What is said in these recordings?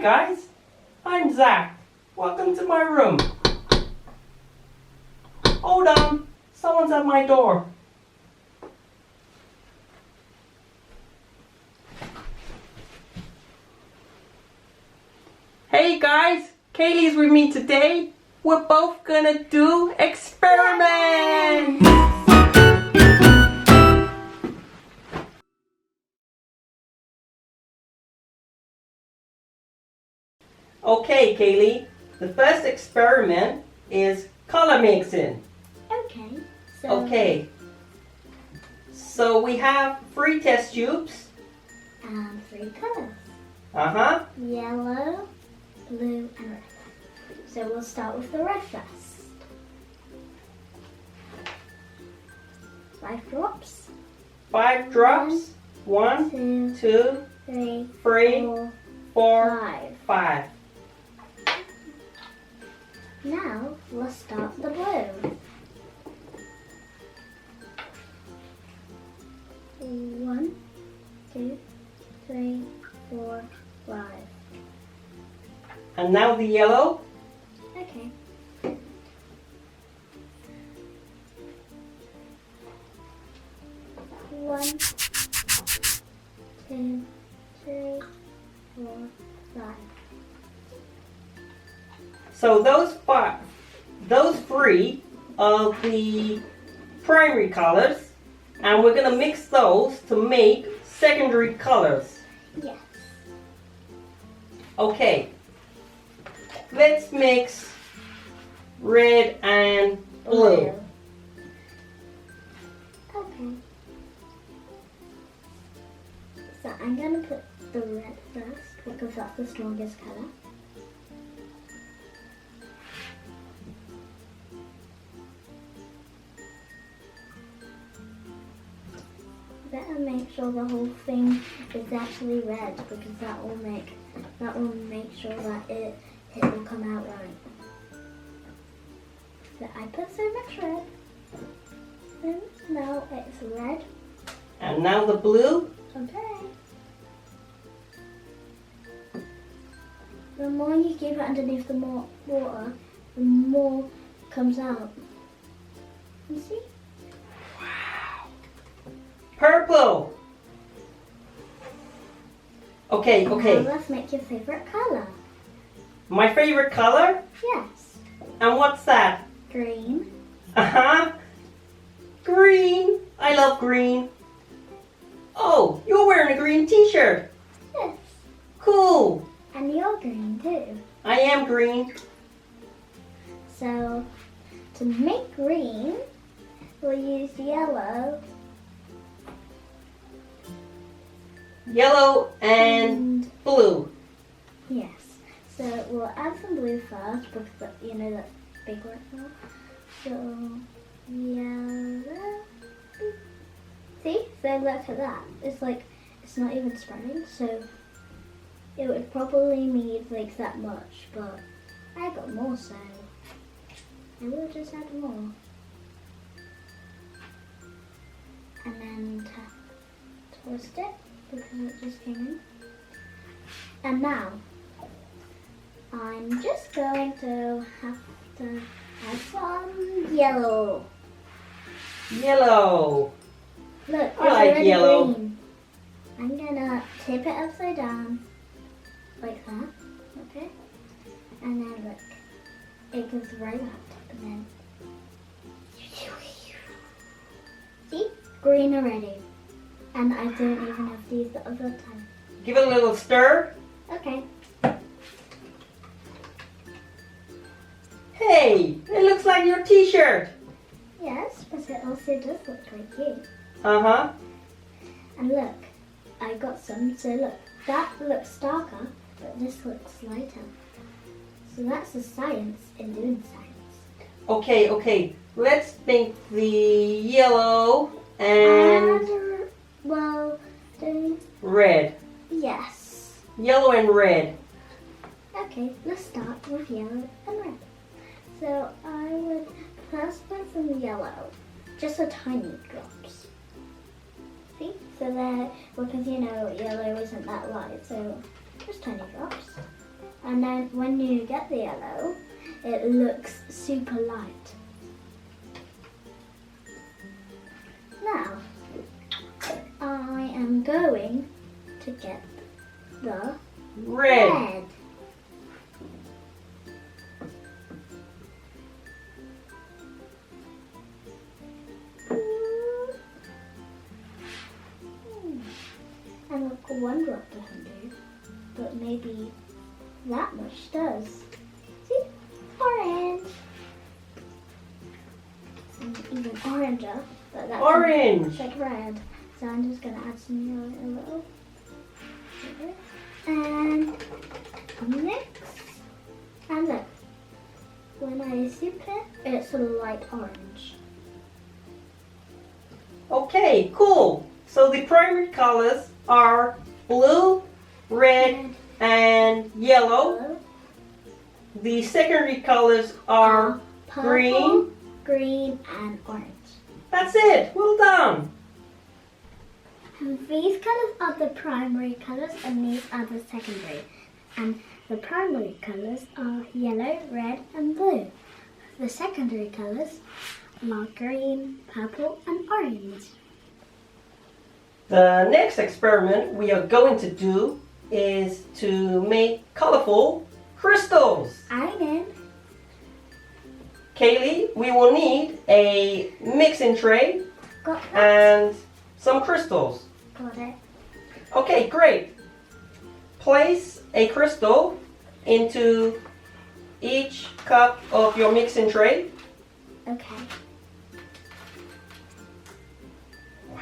guys, I'm Zac. Welcome to my room. Hold on, someone's at my door. Hey guys, Kayley's with me today. We're both gonna do experiments. Okay, Kayley, the first experiment is color mixing. Okay. So we have 3 test tubes. And 3 colors. Yellow, blue and red. So we'll start with the red first. 5 drops. 5 drops. 1, 2, 3, 4, 5. Now let's start the blue. 1, 2, 3, 4, 5. And now the yellow. Okay. 1, 2, 3, 4, 5. So those 3 are the primary colors, and we're gonna mix those to make secondary colors. Yes. Okay. Let's mix red and blue. Okay. So I'm going to put the red first because that's the strongest color. Better make sure the whole thing is actually red because that will make sure that it will come out right. So I put so much red. And now it's red. And now the blue. Okay. The more you keep it underneath the more water, the more comes out. You see? Wow. Purple. Okay. Now let's make your favorite color. My favorite color? Yes. And what's that? Green. Green. I love green. Oh, you're wearing a green t-shirt. Yes. Cool. And you're green too. I am green. So, to make green, we'll use yellow. Yellow and blue. Yes. So we'll add some blue first because that's big one now. So yellow. See? So look at that. It's not even spreading. So it would probably need like that much, but I got more, so I will just add more. And then twist it because it just came in. And now I'm just going to have to add some yellow. Yellow. Look, it's I like already yellow. green. I'm gonna tip it upside down, like that, okay? And then look, it goes right up, and then, see? Green already. And I don't even have to use the other time. Give it a little stir. Okay. Hey, it looks like your t-shirt. Yes, but it also does look like you. And look, I got some, so look, that looks darker, but this looks lighter. So that's the science in doing science. Okay. Let's make the yellow and red. Yes. Yellow and red. Okay, let's start with yellow and red. So I would first put some yellow, just a tiny drops. See? So there, because yellow isn't that light, so just tiny drops. And then when you get the yellow, it looks super light. Now, I am going to get the Red. red. And look, one drop doesn't do, but maybe that much does. See? Orange. And even oranger, but that's Orange. like red. So I'm just gonna add some yellow a little. Okay. And mix. And look, when I sip it, it's a light orange. Okay, cool. So the primary colors are blue, red, and yellow. Yellow, The secondary colors are purple, green. green, and orange. That's it. Well done. And these colours are the primary colours and these are the secondary. And the primary colours are yellow, red and blue. The secondary colours are green, purple and orange. The next experiment we are going to do is to make colorful crystals. I'm in. Kaylee, we will need a mixing tray Got that? and some crystals. Got it. Okay, great. Place a crystal into each cup of your mixing tray. Okay. Wow.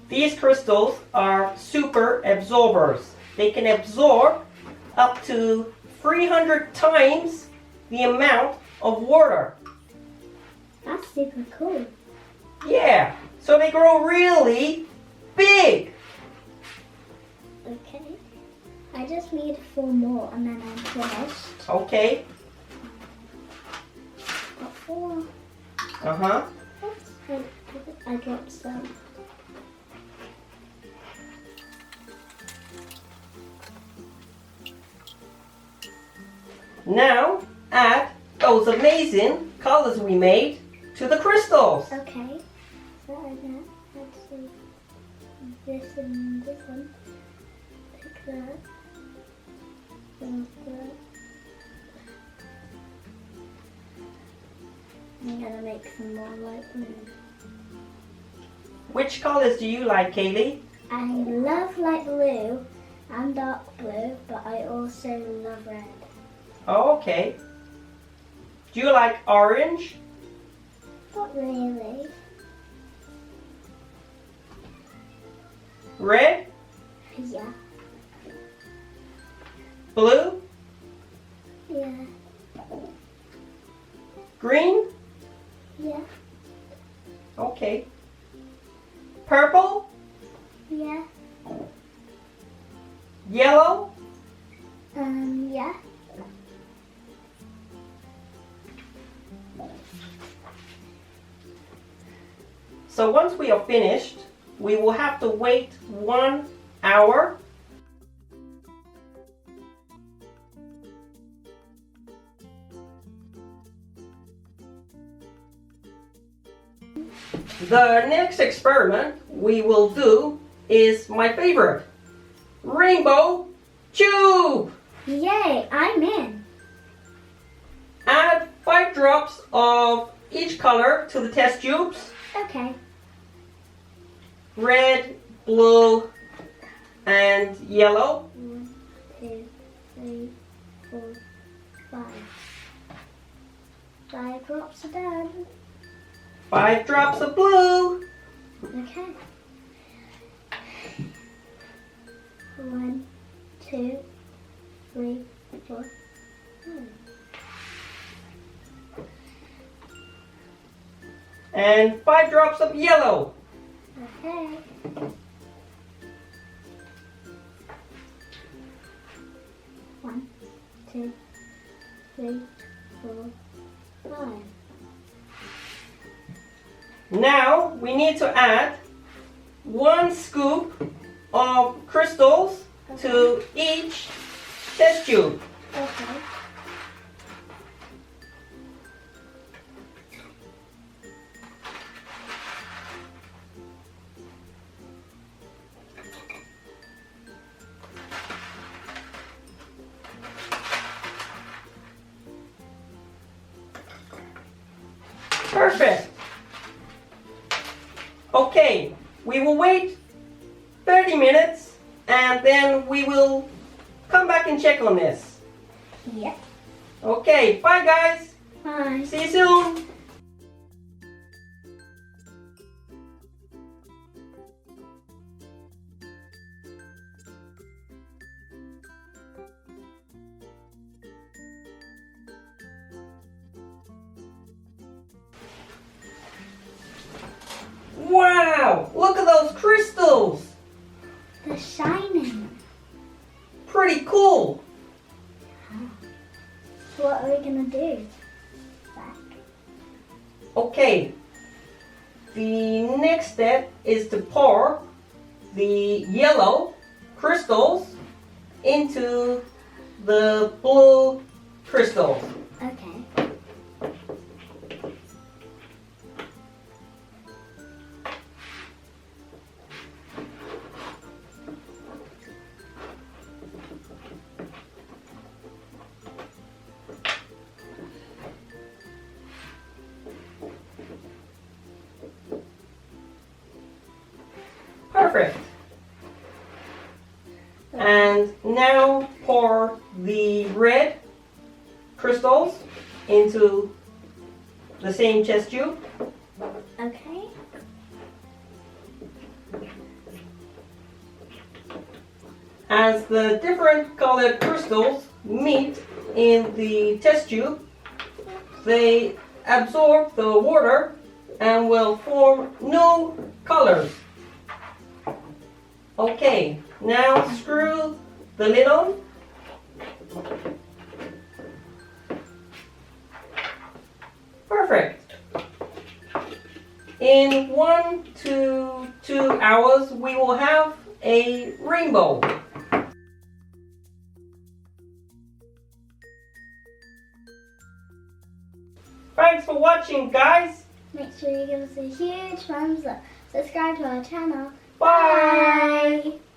These crystals are super absorbers. They can absorb up to 300 times the amount of water. That's super cool. Yeah, so they grow really big. Okay. I just need 4 more and then I'm finished. Okay. Got 4. Uh-huh. Oops, I dropped some. Now, add those amazing colors we made to the crystals. Okay. So I'm gonna add some this and this one. Like that. And that. I'm gonna make some more light blue. Which colors do you like, Kaylee? I love light blue and dark blue, but I also love red. Oh, okay. Do you like orange? Not really. Red? Yeah. Blue? Yeah. Green? Yeah. Okay. Purple? Yeah. Yellow? Yeah. So once we are finished, we will have to wait 1 hour. The next experiment we will do is my favorite, rainbow tube. Yay, I'm in. Add 5 drops of each color to the test tubes. Okay. Red, blue, and yellow. 1, 2, 3, 4, 5. 5 drops are done. 5 drops of blue. Okay. 1, 2, 3, 4, 5. And 5 drops of yellow. Okay. 1, 2, 3, 4, 5. Now we need to add 1 scoop of crystals to each test tube. Okay. Perfect. Okay, we will wait 30 minutes and then we will come back and check on this. Yep. Okay, bye guys. Bye. See you soon. Wow, look at those crystals. They're shining. Pretty cool. So what are we gonna do, Zach? Okay, the next step is to pour the yellow crystals into the blue crystals. Okay. Perfect. And now pour the red crystals into the same test tube. Okay. As the different colored crystals meet in the test tube, they absorb the water and will form new colors. Okay, now screw the lid on. Perfect. In 1 to 2 hours, we will have a rainbow. Thanks for watching, guys. Make sure you give us a huge thumbs up. Subscribe to our channel